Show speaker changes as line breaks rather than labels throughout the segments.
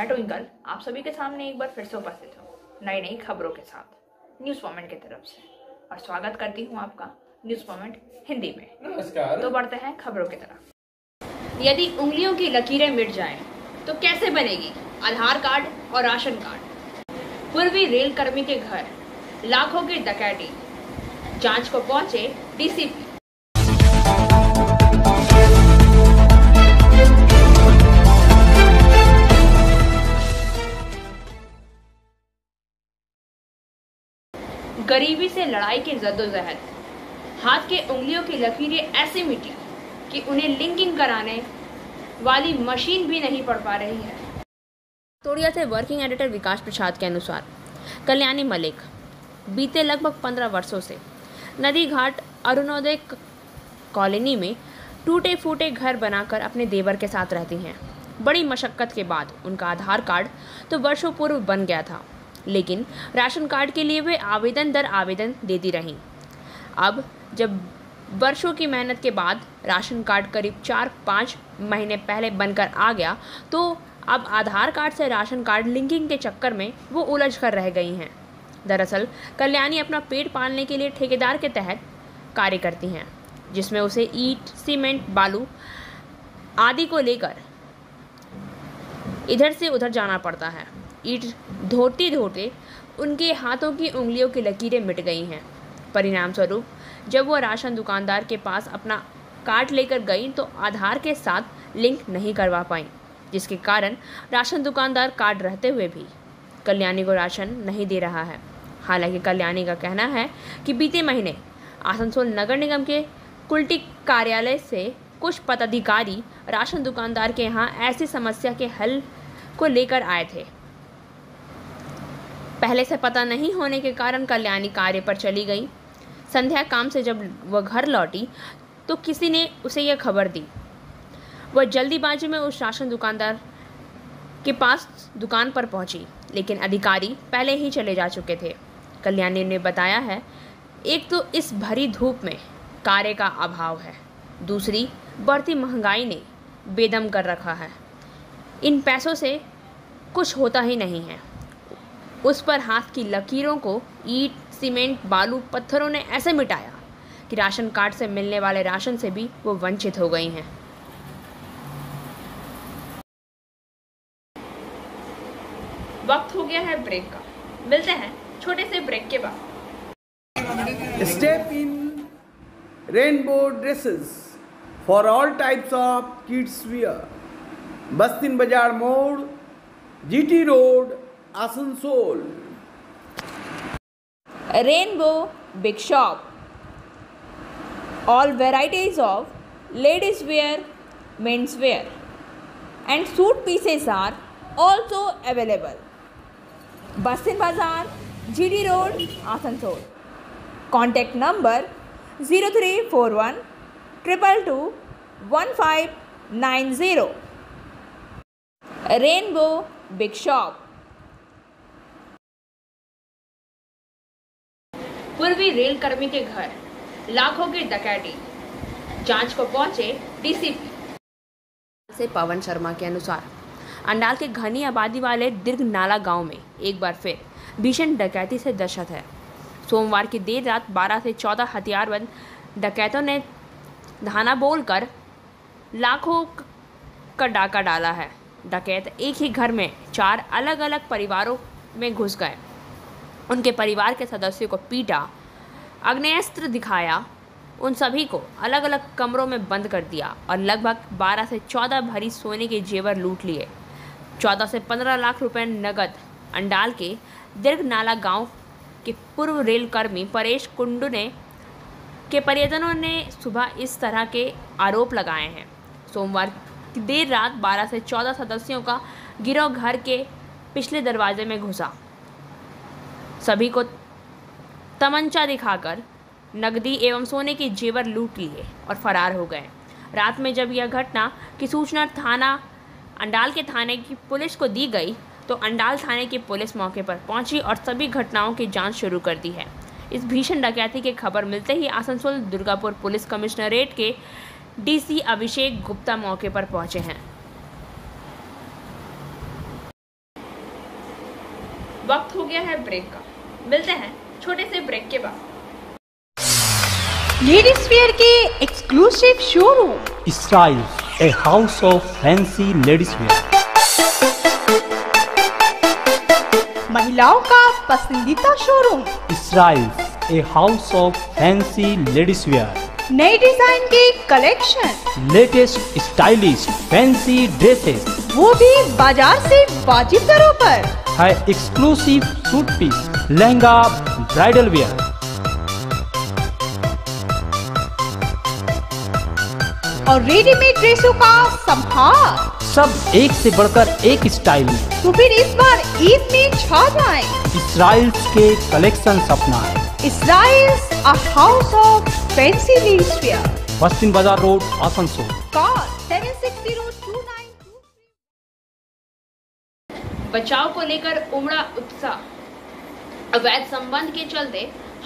मैं ट्विंकल आप सभी के सामने एक बार फिर से उपस्थित हूँ नई नई खबरों के साथ न्यूज़ मोमेंट की तरफ से, और स्वागत करती हूँ आपका न्यूज़ मोमेंट हिंदी में। नमस्कार। तो बढ़ते हैं खबरों की तरफ। यदि उंगलियों की लकीरें मिट जाएं, तो कैसे बनेगी आधार कार्ड और राशन कार्ड? पूर्वी रेल कर्मी के घर लाखों की डकैती, जांच को पहुंचे डीसीपी। गरीबी से लड़ाई की जद्दोजहद, हाथ के उंगलियों की लकीरें ऐसी मिटी कि उन्हें लिंकिंग कराने वाली मशीन भी नहीं पढ़ पा रही है। तोड़िया से वर्किंग एडिटर विकास प्रसाद के अनुसार कल्याणी मलिक बीते लगभग 15 वर्षों से नदी घाट अरुणोदय कॉलोनी में टूटे फूटे घर बनाकर अपने देवर के साथ रहती हैं। बड़ी मशक्कत के बाद उनका आधार कार्ड तो वर्षों पूर्व बन गया था, लेकिन राशन कार्ड के लिए वे आवेदन दर आवेदन देती रहीं। अब जब वर्षों की मेहनत के बाद राशन कार्ड करीब 4-5 महीने पहले बनकर आ गया, तो अब आधार कार्ड से राशन कार्ड लिंकिंग के चक्कर में वो उलझ कर रह गई हैं। दरअसल कल्याणी अपना पेट पालने के लिए ठेकेदार के तहत कार्य करती हैं, जिसमें उसे ईंट, सीमेंट, बालू आदि को लेकर इधर से उधर जाना पड़ता है। ईंट धोते धोते उनके हाथों की उंगलियों की लकीरें मिट गई हैं। परिणाम स्वरूप जब वह राशन दुकानदार के पास अपना कार्ड लेकर गई तो आधार के साथ लिंक नहीं करवा पाई, जिसके कारण राशन दुकानदार कार्ड रहते हुए भी कल्याणी को राशन नहीं दे रहा है। हालांकि कल्याणी का कहना है कि बीते महीने आसनसोल नगर निगम के कुल्टी कार्यालय से कुछ पदाधिकारी राशन दुकानदार के यहाँ ऐसी समस्या के हल को लेकर आए थे। पहले से पता नहीं होने के कारण कल्याणी कार्य पर चली गई। संध्या काम से जब वह घर लौटी तो किसी ने उसे यह खबर दी। वह जल्दीबाजी में उस राशन दुकानदार के पास दुकान पर पहुंची, लेकिन अधिकारी पहले ही चले जा चुके थे। कल्याणी ने बताया है, एक तो इस भरी धूप में कार्य का अभाव है, दूसरी बढ़ती महंगाई ने बेदम कर रखा है। इन पैसों से कुछ होता ही नहीं है। उस पर हाथ की लकीरों को ईंट, सीमेंट, बालू, पत्थरों ने ऐसे मिटाया कि राशन कार्ड से मिलने वाले राशन से भी वो वंचित हो गई हैं। वक्त हो गया है ब्रेक का, मिलते हैं छोटे से ब्रेक के बाद।
Step in rainbow dresses for all types of kids wear. बस्तिन बाजार मोड़, GT road, Asansol.
Rainbow Big Shop. All varieties of ladies wear, men's wear and suit pieces are also available. Bastin Bazaar, GD Road, Asansol. Contact number 0341 222 1590. Rainbow Big Shop. पूर्वी rail कर्मी के घर लाखों की डकैती, जांच को पहुंचे डीसीपी। से पवन शर्मा के अनुसार अंडाल के घनी आबादी वाले दीर्घ नाला गांव में एक बार फिर भीषण डकैती से दहशत है। सोमवार की देर रात 12 से 14 हथियारबंद डकैतों ने धाना बोलकर लाखों का डाका डाला है। डकैत एक ही घर में 4 अलग अलग परिवारों में घुस गए, उनके परिवार के सदस्यों को पीटा, आग्नेयास्त्र दिखाया, उन सभी को अलग अलग कमरों में बंद कर दिया और लगभग 12 से 14 भरी सोने के जेवर लूट लिए। 14 से 15 लाख रुपए नगद। अंडाल के दीर्घ नाला गांव के पूर्व रेल कर्मी परेश कुंडू के परिजनों ने सुबह इस तरह के आरोप लगाए हैं। सोमवार की देर रात 12 से 14 सदस्यों का गिरोह घर के पिछले दरवाजे में घुसा, सभी को तमंचा दिखाकर नकदी एवं सोने के जेवर लूट लिए और फरार हो गए। रात में जब यह घटना की सूचना अंडाल के थाने की पुलिस को दी गई तो अंडाल थाने की पुलिस मौके पर पहुंची और सभी घटनाओं की जांच शुरू कर दी है। इस भीषण डकैती की खबर मिलते ही आसनसोल दुर्गापुर पुलिस कमिश्नरेट के डीसी अभिषेक गुप्ता मौके पर पहुंचे हैं। वक्त हो गया है ब्रेक का, मिलते हैं छोटे से ब्रेक के बाद।
लेडीज वेयर के exclusive showroom
Styles, a house of fancy ladies wear.
महिलाओं का पसंदीदा showroom
Styles, a house of fancy ladies wear.
नए डिजाइन के collection,
Latest stylish fancy dresses.
वो भी बाजार से वाजिब दरों पर।
है exclusive suit piece, lehenga, bridal wear.
और रेडीमेड ड्रेसों का संभार।
सब एक से बढ़कर एक स्टाइल में।
तो फिर इस बार ईद में छा जाएं।
Styles के कलेक्शन अपनाएं।
Styles, a house of fancy ladies wear.
बस्तिन बाजार रोड, आसनसोल।
Call 7602923।
बचाव को लेकर उमड़ा उत्साह, अवैध संबंध के चलते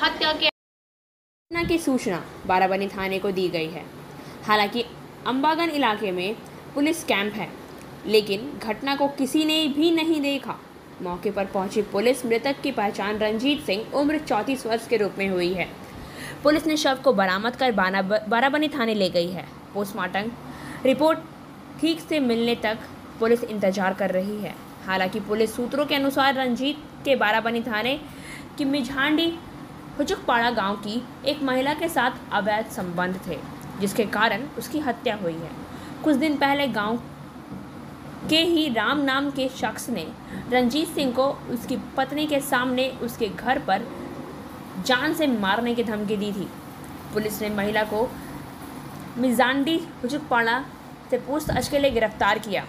हत्या के घटना की सूचना बाराबनी थाने को दी गई है। हालांकि अंबागन इलाके में पुलिस कैंप है, लेकिन घटना को किसी ने भी नहीं देखा। मौके पर पहुंची पुलिस मृतक की पहचान रंजीत सिंह उम्र 34 वर्ष के रूप में हुई है। पुलिस ने शव को बरामद कर बाराबनी थाने ले गई है। पोस्टमार्टम रिपोर्ट ठीक से मिलने तक पुलिस इंतजार कर रही है। हालांकि पुलिस सूत्रों के अनुसार रंजीत के बाराबनी थाने की मिझांडी हुचुकपाड़ा गांव की एक महिला के साथ अवैध संबंध थे, जिसके कारण उसकी हत्या हुई है। कुछ दिन पहले गांव के ही राम नाम के शख्स ने रंजीत सिंह को उसकी पत्नी के सामने उसके घर पर जान से मारने की धमकी दी थी। पुलिस ने महिला को मिजांडी हुचुकपाड़ा से पूछताछ के लिए गिरफ्तार किया।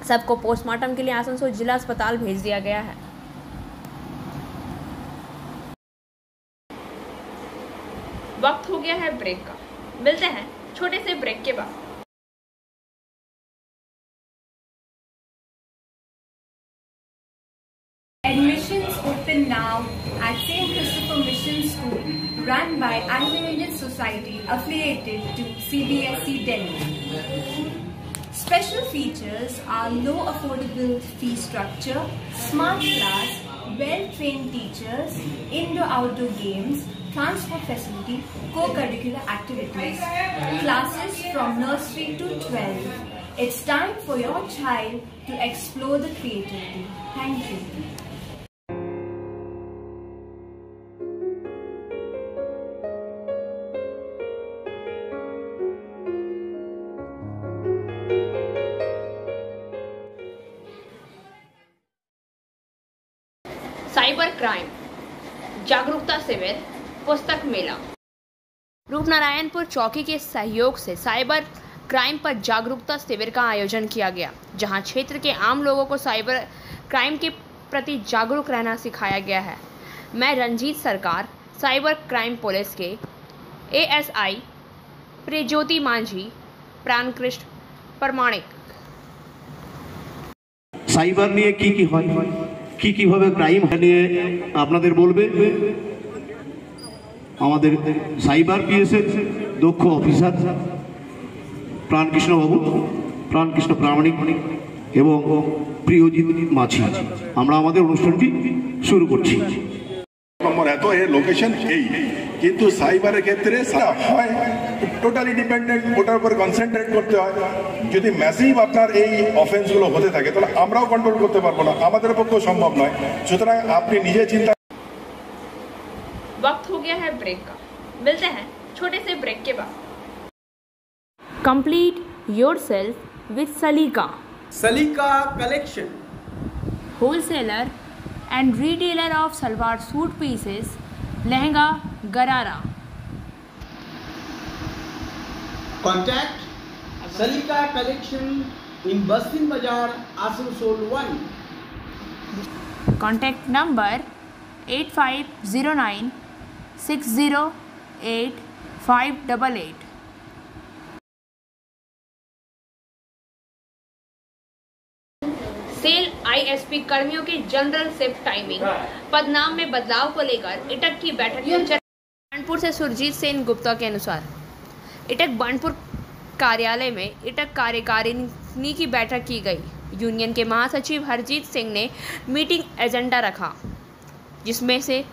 सबको पोस्टमार्टम के लिए आसनसोल जिला अस्पताल भेज दिया गया है। वक्त हो गया है ब्रेक का, मिलते हैं छोटे से ब्रेक के बाद।
Admissions open now at St. Christopher Mission School, run by Anglo-Indian Society affiliated to CBSE Delhi. Special features are low affordable fee structure, smart class, well-trained teachers, indoor-outdoor games, transport facility, co-curricular activities, classes from nursery to 12. It's time for your child to explore the creativity. Thank you.
Cyber crime जागरूकता शिविर पुस्तक मेला। रूपनारायणपुर चौकी के सहयोग से cyber crime पर जागरूकता शिविर का आयोजन किया गया, जहां क्षेत्र के आम लोगों को साइबर क्राइम के प्रति जागरूक रहना सिखाया गया है। मैं रंजीत सरकार, साइबर क्राइम पुलिस के ASI प्रियज्योति मांझी, प्राणकृष्ण प्रमाणिक।
সাইবার নিয়ে কি হয়, কিভাবে ক্রাইম নিয়ে আপনাদের বলবে আমাদের সাইবার পিএসের দক্ষ অফিসার প্রাণকৃষ্ণ বাবু, প্রাণকৃষ্ণ প্রামাণিক এবং প্রিয়জিৎ মাঝি। আমরা আমাদের অনুষ্ঠানটি শুরু করছি।
নম্বর এত এর লোকেশন এই, কিন্তু সাইবারের ক্ষেত্রে হয় টোটালি ডিপেন্ডেন্ট, ওটার উপর কনসেন্ট্রেট করতে হয়। যদি ম্যাসিভ আপনার এই অফেন্সগুলো হতে থাকে তাহলে আমরাও কন্ট্রোল করতে পারবো না, আমাদের পক্ষেও সম্ভব নয়। সুতরাং আপনি নিজে চিন্তা।
वक्त हो गया है ब्रेक का, मिलते हैं छोटे से ब्रेक के बाद। Complete yourself with Saleeka.
Saleeka collection,
wholesaler and retailer of salwar suit pieces, lehenga, gharara.
Contact Saleeka collection in Bastin Bazar, Asansol 1।
Contact number 8509608588। SAIL ISP कर्मियों के जनरल शिफ्ट टाइमिंग पदनाम में बदलाव को लेकर इटक की बैठक बानपुर से सुरजीत सेन गुप्ता के अनुसार इटक बानपुर कार्यालय में इटक कार्यकारिणी की बैठक की गई। यूनियन के महासचिव हरजीत सिंह ने मीटिंग एजेंडा रखा, जिसमें से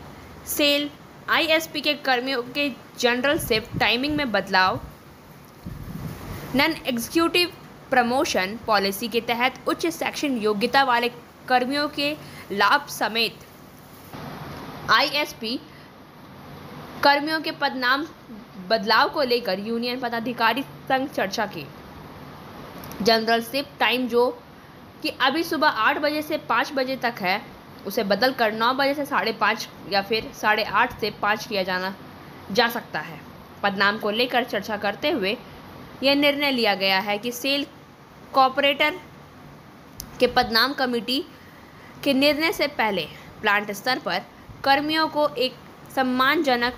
सेल, आईएसपी के कर्मियों के जनरल शिफ्ट टाइमिंग में बदलाव, नॉन एग्जीक्यूटिव प्रमोशन पॉलिसी के तहत उच्च सेक्शन योग्यता वाले कर्मियों के लाभ समेत आईएसपी कर्मियों के पदनाम बदलाव को लेकर यूनियन पदाधिकारी संग चर्चा की। जनरल शिफ्ट टाइम जो कि अभी सुबह 8 बजे से 5 बजे तक है, उसे बदल कर 9 बजे से 5:30 या फिर 8:30 से 5 किया जा सकता है। पदनाम को लेकर चर्चा करते हुए यह निर्णय लिया गया है कि सेल कॉर्पोरेटर के पदनाम कमेटी के निर्णय से पहले प्लांट स्तर पर कर्मियों को एक सम्मानजनक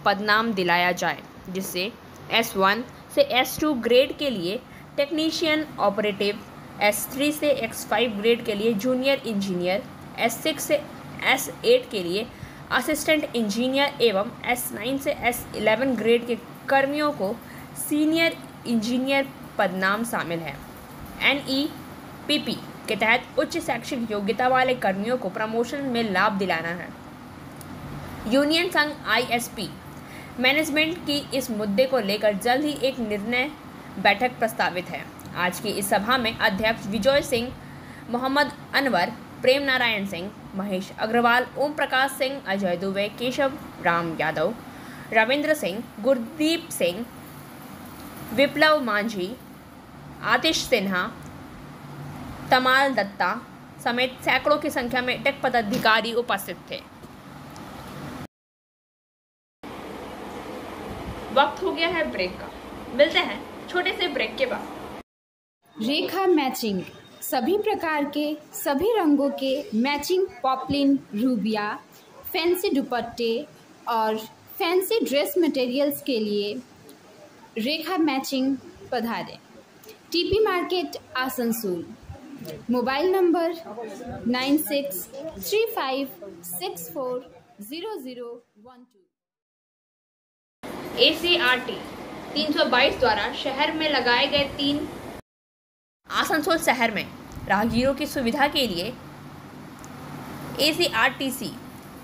पदनाम दिलाया जाए, जिससे S1 से S2 ग्रेड के लिए टेक्नीशियन ऑपरेटिव, S3 से X5 ग्रेड के लिए जूनियर इंजीनियर, S6 से S8 के लिए असिस्टेंट इंजीनियर एवं S9 से S11 ग्रेड के कर्मियों को सीनियर इंजीनियर पदनाम शामिल है। NEPP के तहत उच्च शैक्षिक योग्यता वाले कर्मियों को प्रमोशन में लाभ दिलाना है। यूनियन संघ आईएसपी मैनेजमेंट की इस मुद्दे को लेकर जल्द ही एक निर्णय बैठक प्रस्तावित है। आज की इस सभा में अध्यक्ष विजय सिंह, मोहम्मद अनवर, प्रेम नारायण सिंह, महेश अग्रवाल, ओम प्रकाश सिंह, अजय दुबे, केशव राम यादव, रविंद्र सिंह, गुरदीप सिंह, विप्लव मांझी, आतिश सिन्हा, तमाल दत्ता समेत सैकड़ों की संख्या में टेक पदाधिकारी उपस्थित थे। वक्त हो गया है ब्रेक का, मिलते हैं छोटे से ब्रेक के बाद।
रेखा मैचिंग, सभी प्रकार के सभी रंगों के मैचिंग पॉपलिन, रूबिया, फैंसी दुपट्टे और फैंसी ड्रेस मटेरियल्स के लिए रेखा मैचिंग पधारें। TP market Asansol. Mobile number 9635640012।
ACRT 322 द्वारा शहर में लगाए गए 3 आसनसोल शहर में राहगीरों की सुविधा के लिए ACRTC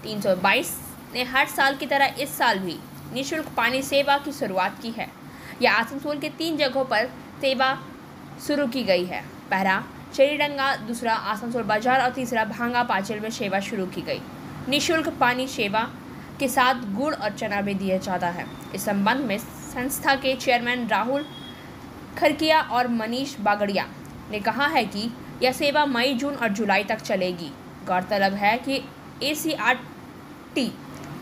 322 ने हर साल की तरह इस साल भी निःशुल्क पानी सेवा की शुरुआत की है। यह आसनसोल के 3 जगहों पर सेवा शुरू की गई है। पहला शेरीडंगा, दूसरा आसनसोल बाजार और तीसरा भांगा पांचल में सेवा शुरू की गई। निःशुल्क पानी सेवा के साथ गुड़ और चना भी दिया जाता है। इस संबंध में संस्था के चेयरमैन राहुल खरकिया और मनीष बागड़िया ने कहा है कि यह सेवा मई, जून और जुलाई तक चलेगी। गौरतलब है कि ACRT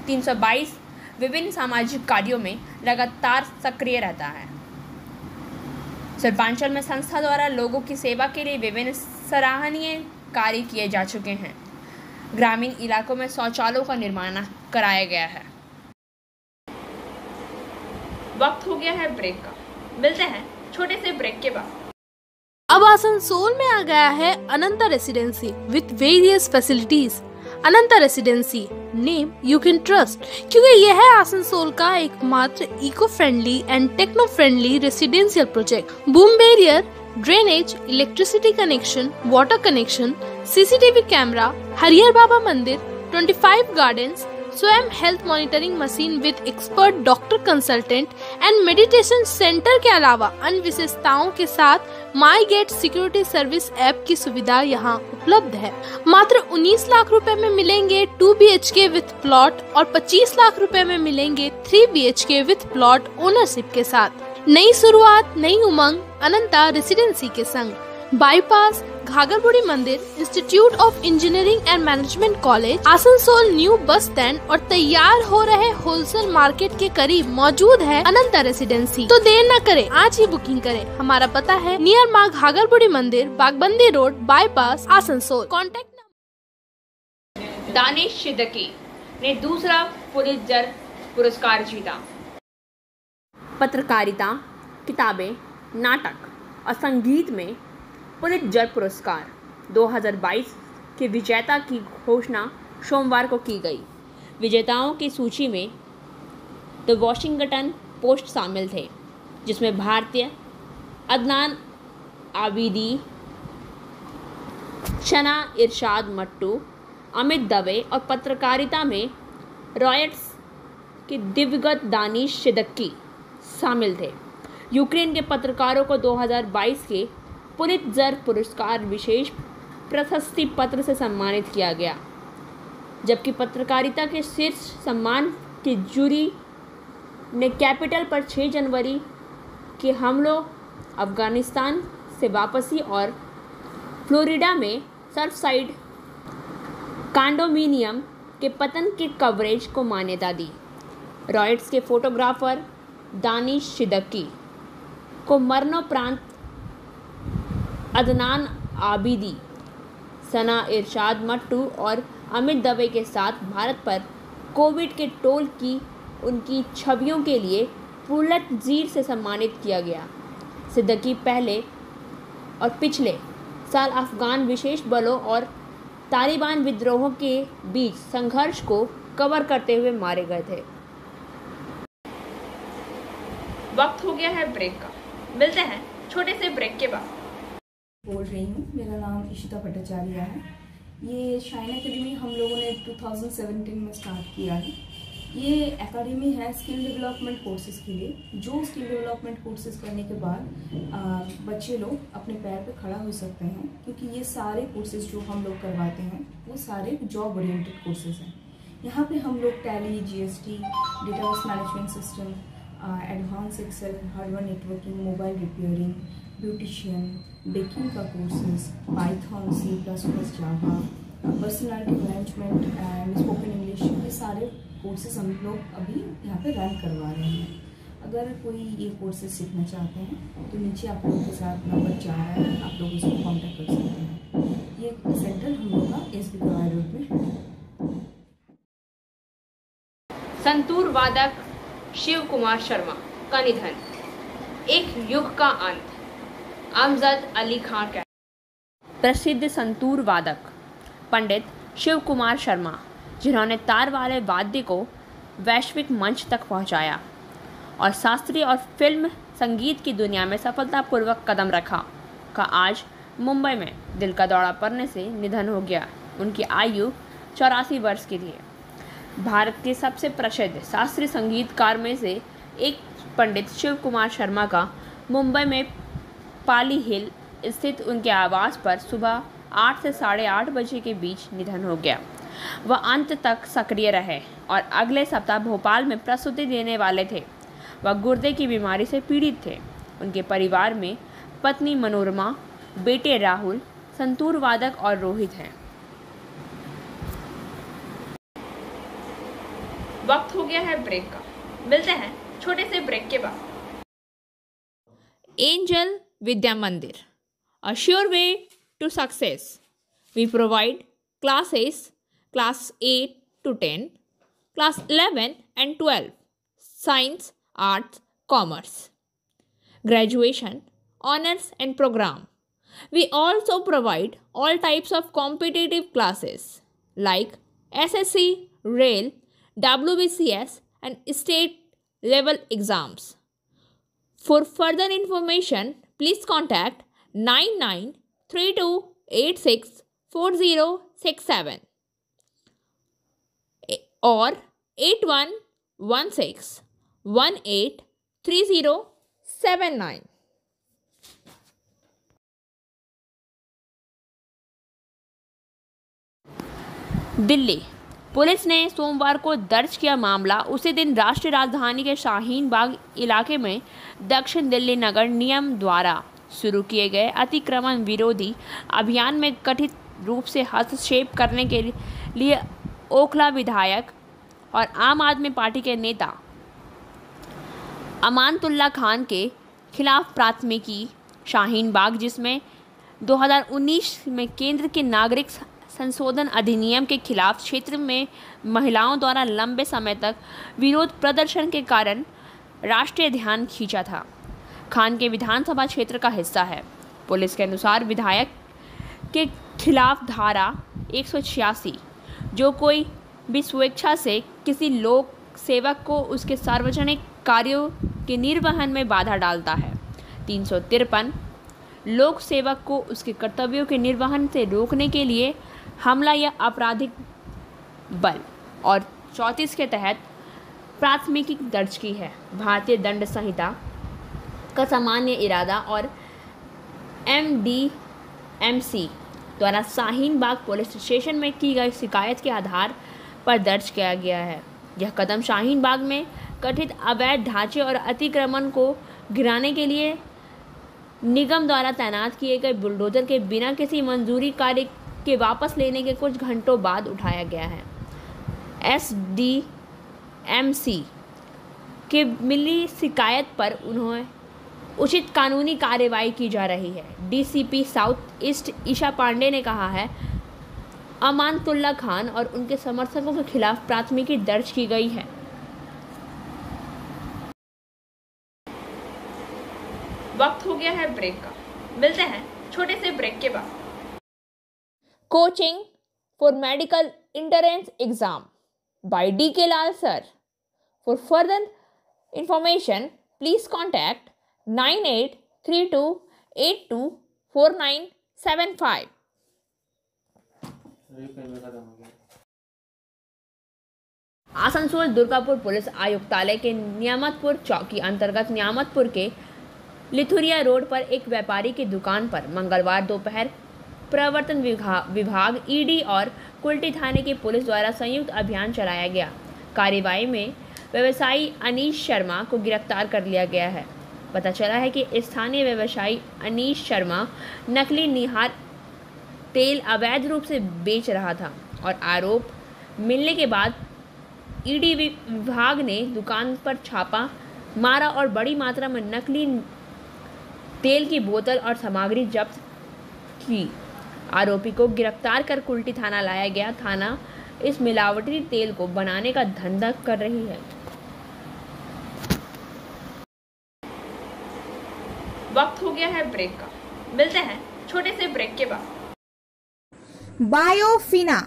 322 विभिन्न सामाजिक कार्यों में लगातार सक्रिय रहता है। सर्पांचल में संस्था द्वारा लोगों की सेवा के लिए विभिन्न सराहनीय कार्य किए जा चुके हैं। ग्रामीण इलाकों में शौचालयों का निर्माण कराया गया है। वक्त हो गया है ब्रेक का, मिलते हैं छोटे से ब्रेक के बाद।
अब आसनसोल में आ गया है Ananta residency with various facilities. Ananta residency, name you can trust, क्योंकि यह है आसनसोल का एकमात्र eco friendly and techno friendly residential project. Boom barrier, drainage, electricity connection, water connection, CCTV camera, Harihar Baba मंदिर, 25 गार्डन्स, स्वयं health monitoring machine with expert doctor consultant and meditation centre के अलावा अन्य विशेषताओं के साथ my gate security service app की सुविधा यहाँ उपलब्ध है। मात्र 19 लाख रुपए में मिलेंगे 2 BHK विथ प्लॉट और 25 लाख रुपए में मिलेंगे 3 BHK विथ प्लॉट ओनरशिप के साथ। नई शुरुआत, नई उमंग अनंता रेसिडेंसी के संग। बाईपास घाघरबुड़ी मंदिर, institute of engineering and management college, Asansol new bus stand और तैयार हो रहे होलसेल मार्केट के करीब मौजूद है अनंता रेसिडेंसी। तो देर न करें, आज ही बुकिंग करें। हमारा पता है नियर माँ घाघरबुड़ी मंदिर, Bagbandi road, bypass, Asansol. Contact number.
Danish Siddiqui ने दूसरा पुलित्जर पुरस्कार जीता। पत्रकारिता, किताबें, नाटक और संगीत में पुलित्जर पुरस्कार 2022 के विजेता की घोषणा सोमवार को की गई। विजेताओं की सूची में द वॉशिंगटन पोस्ट शामिल थे, जिसमें भारतीय अदनान आबिदी शना इरशाद मट्टू, अमित दवे और पत्रकारिता में रॉयट्स के दिवंगत दानिश सिद्दीकी शामिल थे। यूक्रेन के पत्रकारों को 2022 के पुलित्ज़र पुरस्कार विशेष प्रशस्ति पत्र से सम्मानित किया गया, जबकि पत्रकारिता के शीर्ष सम्मान की जूरी ने कैपिटल पर 6 जनवरी के हमलों, अफगानिस्तान से वापसी और फ्लोरिडा में सर्फसाइड कंडोमिनियम के पतन के कवरेज को मान्यता दी। रॉयट्स के फोटोग्राफर दानिश सिद्दीकी को मरणोपरांत अदनान आबिदी, सना इरशाद मट्टू और अमित दवे के साथ भारत पर कोविड के टोल की उनकी छवियों के लिए पुलित्ज़र से सम्मानित किया गया। सिद्दीकी पहले और पिछले साल अफगान विशेष बलों और तालिबान विद्रोह के बीच संघर्ष को कवर करते हुए मारे गए थे। वक्त हो गया है ब्रेक का, मिलते हैं छोटे से ब्रेक के बाद।
बोल रही हूँ, मेरा नाम इशिता भट्टाचार्य है। ये शाइन एकेडमी हम लोगों ने 2017 में स्टार्ट किया है। ये एकेडमी है स्किल डेवलपमेंट कोर्सेज़ के लिए। जो स्किल डेवलपमेंट कोर्सेज़ करने के बाद बच्चे लोग अपने पैर पे खड़ा हो सकते हैं, क्योंकि ये सारे कोर्सेज़ जो हम लोग करवाते हैं वो सारे जॉब ओरिएंटेड कोर्सेज़ हैं। यहाँ पे हम लोग Tally, GST, database management system, advance Excel, hardware networking, mobile repairing, beautician, baking का courses, Python, C++, Java, personality management and spoken English, ये सारे कोर्सेज हम लोग अभी यहाँ पे रन करवा रहे हैं। अगर कोई ये कोर्सेज सीखना चाहते हैं तो नीचे आप लोगों के साथ नंबर जा रहा है, आप लोग उसको कॉन्टैक्ट कर सकते हैं। ये सेंटर हम लोग का SB कवाई रोड में है।
संतूर वादक शिव कुमार शर्मा का निधन, एक युग का अंत। अमजद अली खां का प्रसिद्ध संतूर वादक पंडित शिव कुमार शर्मा, जिन्होंने तार वाले वाद्य को वैश्विक मंच तक पहुंचाया और शास्त्रीय और फिल्म संगीत की दुनिया में सफलतापूर्वक कदम रखा, का आज मुंबई में दिल का दौरा पड़ने से निधन हो गया। उनकी आयु 84 वर्ष की थी। भारत के सबसे प्रसिद्ध शास्त्रीय संगीतकार में से एक पंडित शिव कुमार शर्मा का मुंबई में पाली हिल स्थित उनके आवास पर सुबह 8 से 8:30 बजे के बीच निधन हो गया। वह अंत तक सक्रिय रहे और अगले सप्ताह भोपाल में प्रस्तुति देने वाले थे। वह गुर्दे की बीमारी से पीड़ित थे। उनके परिवार में पत्नी मनोरमा, बेटे राहुल, संतूर वादक और रोहित हैं। वक्त हो गया है ब्रेक का, मिलते हैं छोटे से ब्रेक के बाद। एंजल विद्या मंदिर, a sure way to success. We provide classes class 8 to 10, class 11 and 12, science, arts, commerce, graduation, honors and program. We also provide all types of competitive classes like SSC, Rail, WBCS and state level exams. For further information, please contact 9932864067 or 8116183079. Delhi police ने सोमवार को दर्ज किया मामला उसी दिन राष्ट्रीय राजधानी के शाहीन बाग इलाके में दक्षिण दिल्ली नगर निगम द्वारा शुरू किए गए अतिक्रमण विरोधी अभियान में कथित रूप से हस्तक्षेप करने के लिए ओखला विधायक और आम आदमी पार्टी के नेता अमानतुल्ला खान के खिलाफ प्राथमिकी शाहीन बाग, जिसमें 2019 में केंद्र के नागरिक संशोधन अधिनियम के खिलाफ क्षेत्र में महिलाओं द्वारा लंबे समय तक विरोध प्रदर्शन के कारण राष्ट्रीय ध्यान खींचा था, खान के विधानसभा क्षेत्र का हिस्सा है। पुलिस के अनुसार विधायक के खिलाफ धारा 186, जो कोई भी स्वेच्छा से किसी लोक सेवक को उसके सार्वजनिक कार्यों के निर्वहन में बाधा डालता है, 353 लोक सेवक को उसके कर्तव्यों के निर्वहन से रोकने के लिए हमला या आपराधिक बल और 34 के तहत प्राथमिकी दर्ज की है। भारतीय दंड संहिता का सामान्य इरादा और MDMC द्वारा शाहीन बाग पुलिस स्टेशन में की गई शिकायत के आधार पर दर्ज किया गया है। यह कदम शाहीन बाग में कथित अवैध ढांचे और अतिक्रमण को गिराने के लिए निगम द्वारा तैनात किए गए बुलडोजर के बिना किसी मंजूरी कार्य के वापस लेने के कुछ घंटों बाद उठाया गया है। SDMC के मिली शिकायत पर उन्हें उचित कानूनी कार्रवाई की जा रही है। DCP south east Isha Pandey ने कहा है अमानतुल्लाह खान और उनके समर्थकों के खिलाफ प्राथमिकी दर्ज की गई है। वक्त हो गया है ब्रेक का, मिलते हैं छोटे से ब्रेक के बाद। Coaching for medical entrance exam by DK Lal sir. For further information, please contact 9832824975. Asansol Durgapur police आयुक्तालय के नियामतपुर चौकी अंतर्गत नियामतपुर के लिथुरिया रोड पर एक व्यापारी की दुकान पर मंगलवार दोपहर प्रवर्तन विभाग ED और कुल्टी थाने की पुलिस द्वारा संयुक्त अभियान चलाया गया। कार्रवाई में व्यवसायी अनीश शर्मा को गिरफ्तार कर लिया गया है। पता चला है कि स्थानीय व्यवसायी अनीश शर्मा नकली निहार तेल अवैध रूप से बेच रहा था और आरोप मिलने के बाद ED विभाग ने दुकान पर छापा मारा और बड़ी मात्रा में नकली तेल की बोतल और सामग्री जब्त की। आरोपी को गिरफ्तार कर कुल्टी थाना लाया गया। थाना इस मिलावटी तेल को बनाने का धंधा कर रही है। वक्त हो गया है ब्रेक का, मिलते हैं छोटे से ब्रेक के बाद।
Biofina,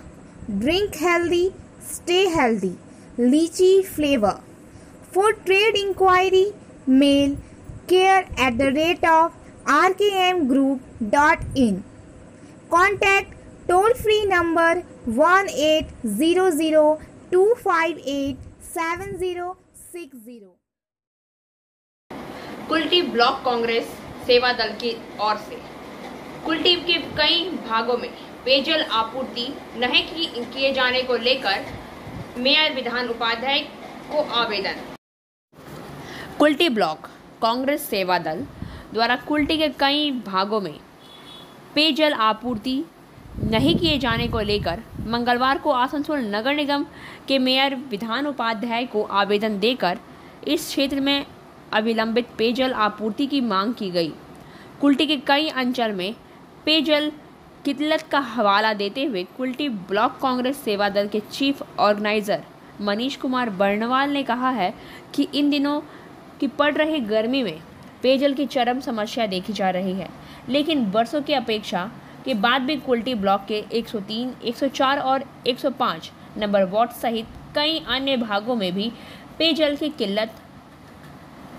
drink healthy, stay healthy, lychee flavor. For trade inquiry, mail care@rkmgroup.in. Contact toll free number 1800-258-7060.
Kulti block Congress सेवा दल की ओर से कुल्टी के कई भागों में पेयजल आपूर्ति नहीं किए जाने को लेकर मेयर विधान उपाध्याय को आवेदन। कुल्टी ब्लॉक कांग्रेस सेवा दल द्वारा कुल्टी के कई भागों में पेयजल आपूर्ति नहीं किए जाने को लेकर मंगलवार को आसनसोल नगर निगम के मेयर विधान उपाध्याय को आवेदन देकर इस क्षेत्र में अविलंबित पेयजल आपूर्ति की मांग की गई। कुल्टी के कई अंचल में पेयजल किल्लत का हवाला देते हुए कुल्टी ब्लॉक कांग्रेस सेवा दल के चीफ ऑर्गेनाइजर मनीष कुमार बर्णवाल ने कहा है कि इन दिनों की पड़ रही गर्मी में पेयजल की चरम समस्या देखी जा रही है, लेकिन वर्षों की अपेक्षा के बाद भी कुल्टी ब्लॉक के 103, 104 और 105 नंबर वार्ड सहित कई अन्य भागों में भी पेयजल की किल्लत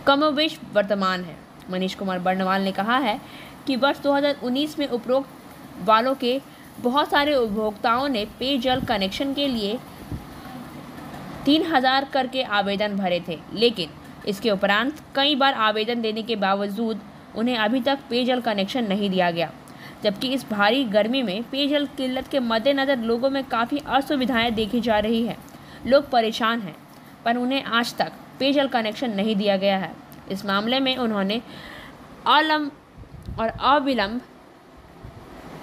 कमोबेश वर्तमान है। मनीष कुमार बर्णवाल ने कहा है कि वर्ष 2019 में उपरोक्त वालों के बहुत सारे उपभोक्ताओं ने पेयजल कनेक्शन के लिए 3000 करके आवेदन भरे थे, लेकिन इसके उपरांत कई बार आवेदन देने के बावजूद उन्हें अभी तक पेयजल कनेक्शन नहीं दिया गया। जबकि इस भारी गर्मी में पेयजल किल्लत के मद्देनज़र लोगों में काफ़ी असुविधाएं देखी जा रही है। लोग परेशान हैं, पर उन्हें आज तक पेयजल कनेक्शन नहीं दिया गया है। इस मामले में उन्होंने अविलंब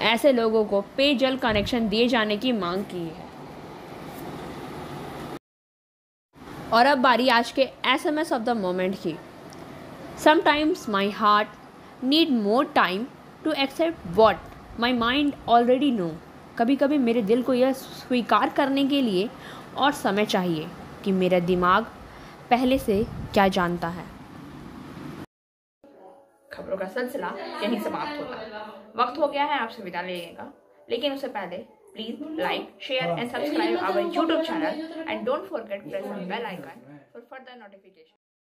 ऐसे लोगों को पेयजल कनेक्शन दिए जाने की मांग की है। और अब बारी आज के SMS ऑफ द मोमेंट की। Sometimes my heart need more time to accept what my mind already know. कभी कभी मेरे दिल को यह स्वीकार करने के लिए और समय चाहिए कि मेरा दिमाग पहले से क्या जानता है। खबरों का सिलसिला यहीं समाप्त होता है। वक्त हो गया है आपसे विदा लेने का, लेकिन उससे पहले please like, share and subscribe our YouTube channel and don't forget press the bell icon for further notification.